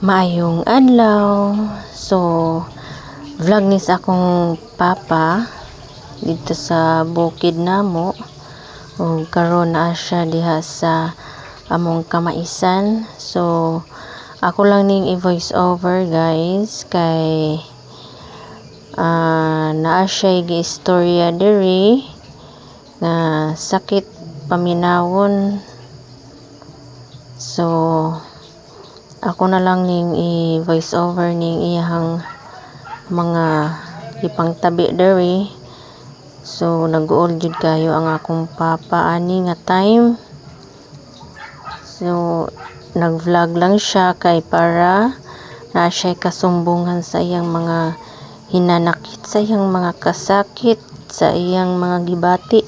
Maayong adlaw. So, vlog ni sa akong papa dito sa bukid namo. O karon na siya diha sa among kamaisan. So, ako lang ning i-voice over guys kay naa siya gi-istorya diri na sakit paminawon. So, ako na lang ning i-voice over ning iyang mga ipangtabi diri. So nag-uol jud kayo ang akong papa ani nga time. So nag-vlog lang siya kay para na siya kasumbungan sa iyang mga hinanakit, sa iyang mga kasakit, sa iyang mga gibati.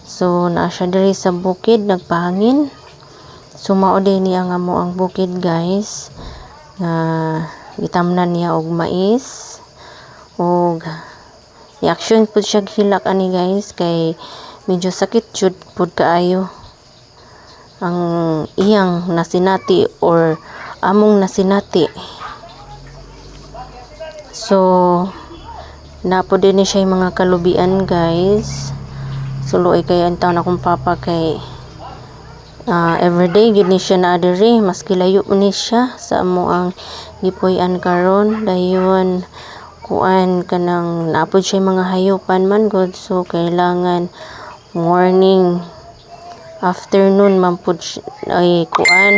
So naa siya diri sa bukid nagpahangin. Sumao din niya nga mo ang bukid guys na gitamnan niya og mais og i-action pud siya hilak ani guys kay medyo sakit jud pud kaayo ang iyang nasinati or among nasinati. So napo din ni siya mga kalubian guys. Suloy kay ang taon akong papa kay everyday gid ni siya na diri maski layo ni siya sa amo ang gipuy-an karon dayon kuan kanang naapod siya mga hayupan man god. So kailangan morning afternoon man pud ay kuan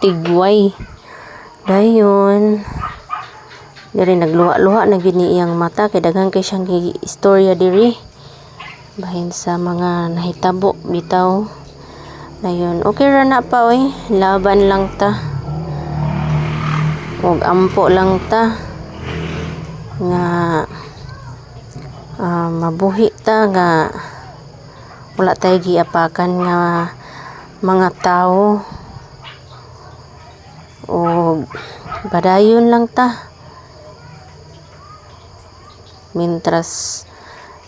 tigway dayon diri nagluha-luha na gid ni iyang mata kay daghan kay siyang istorya diri bahin sa mga nahitabo bitaw. Dayon okay ra na pa oy, laban lang ta og ampo lang ta nga mabuhi ta nga wala tay giapakan nga mga tao og badayon lang ta mintras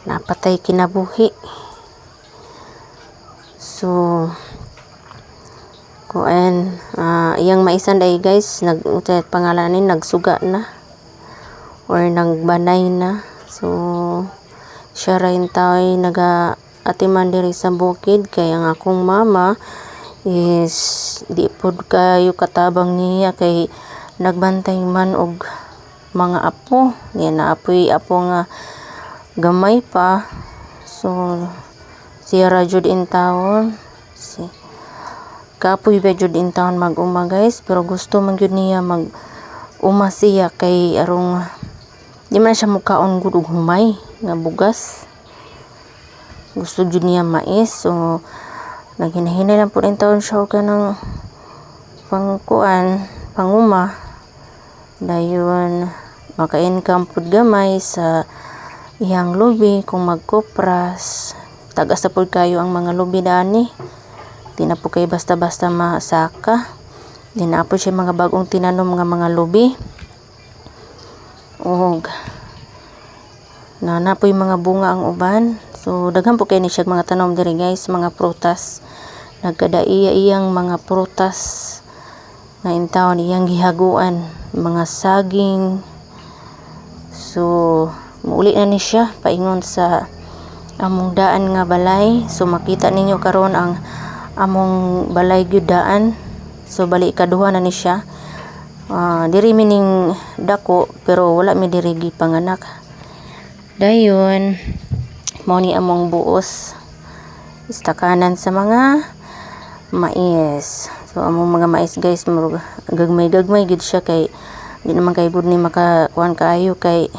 napatay kinabuhi. So kuan iyang maisan day guys pangalan ni nagsuga na or nagbanay na. So siya rin tayo naga-atiman diri sa bukid kay ang akong mama is di pud kayo katabang niya kay nagbantay man og mga apo niya na apo nga gamay pa. So siya ra jud in town kapoy ba jud in town mag-uma guys pero gusto man jud niya mag-uma siya kay arong di man siya mukaon gud og humay nga bugas, gusto jud niya mais. So naghinahinay lang pud in town siya kanang pangkuan panguma dayon maka-income pud gamay sa iyang lubi kung magkopras. Tagas na po kayo ang mga lubi dani. Di na po kayo basta-basta masaka. Di na po siya mga bagong tinanom mga lubi. Og na po yung mga bunga ang uban. So daghan po kayo ni siya mga tanom diri guys, mga prutas. Nagkadaiya iyang mga prutas na intawon iyang gihaguan, mga saging. So muuli na ni siya paingon sa among daan nga balay. So makita ninyo karon ang among balay gyud daan. So bali ikaduha na ni siya. Diri mining dako pero wala mi diri gipanganak. Dayon mao ni among buos istakanan sa mga mais. So among mga mais guys gagmay gid siya kay di naman kay gud ni makakuan kaayo kay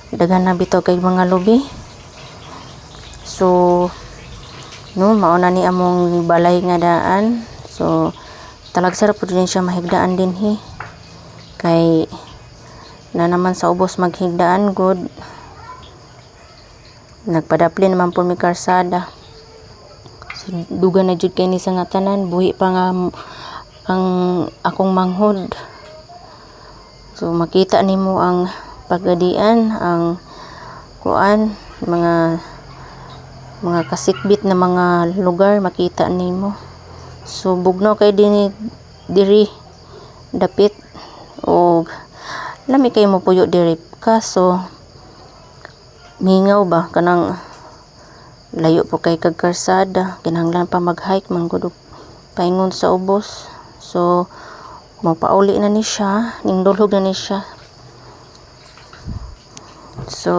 daghan na bitaw kay mga lubi. So no mauna ni among balay nga daan. So talagsara pud din siya mahigdaan dinhi kay na naman sa ubos maghigdaan good. Nagpadapli naman po mi karsada. So dugan na jud kay ni sa nga tanan buhi pa nga ang akong manghod. So makita nimo ang pagadian ang kuan mga kasikbit na mga lugar makita nimo. So bugnaw kay diri dapit o lami kay mo puyo diri, kaso mingaw ba kanang layo po kay kag karsada, kinahanglan pa mag-hike man gud paingon sa ubos. So mapauli na ni siya, ning dulhog na ni siya. So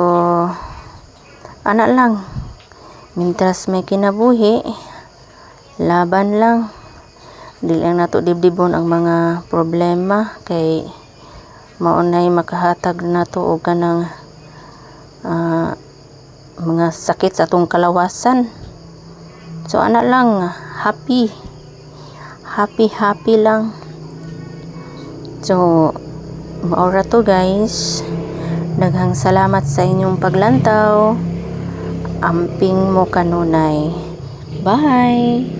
ana lang, mintras may kinabuhi, laban lang. Di lang nato dibdibon ang mga problema, kay maunay makahatag nato og kanang mga sakit sa atong kalawasan. So ana lang, happy lang. So maura to guys. Daghang salamat sa inyong paglantaw. Amping mo kanunay. Bye.